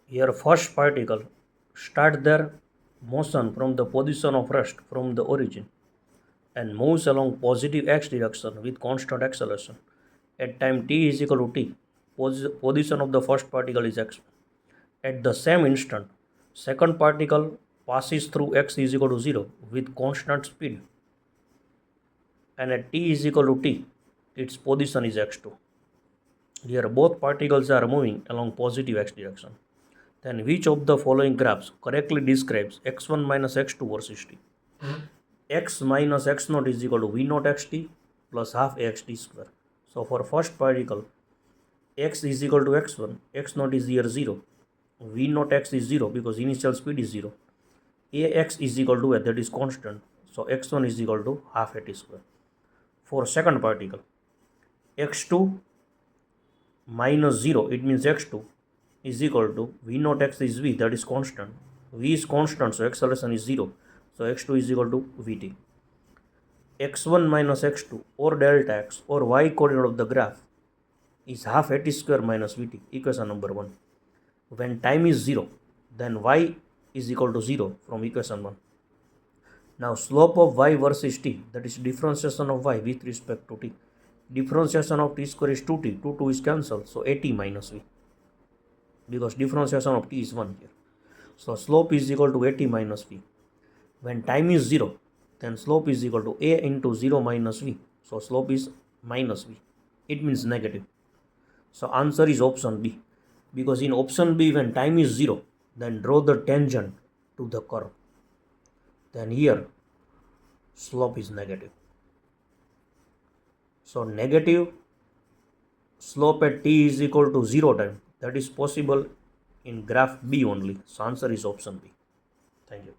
Here first particle start their motion from the position of rest from the origin and moves along positive x direction with constant acceleration. At time t is equal to t, position of the first particle is x. At the same instant, second particle passes through x is equal to 0 with constant speed, and at t is equal to t, its position is x2. Here both particles are moving along positive x direction. Then which of the following graphs correctly describes x1 minus x2 versus t? X minus x naught is equal to v naught xt plus half axt square. So for first particle, x is equal to x1, x naught is here 0, v naught x is 0 because initial speed is 0, ax is equal to that is constant, so x1 is equal to half at square. For second particle, x2 minus 0, it means x2 is equal to v naught x is v, that is constant, v is constant, so acceleration is 0, so x2 is equal to vt. x1 minus x2 or delta x or y coordinate of the graph is half at square minus vt, equation number 1. When time is 0, then y is equal to 0 from equation 1. Now slope of y versus t, that is differentiation of y with respect to t. Differentiation of t square is 2t, 2 is cancelled, so at minus v, because differentiation of t is 1 here. So slope is equal to at minus v. When time is 0, then slope is equal to a into 0 minus v, so slope is minus v, it means negative. So answer is option B, because in option B when time is 0, then draw the tangent to the curve, then here slope is negative. So negative slope at t is equal to 0 time, that is possible in graph B only. So answer is option B. Thank you.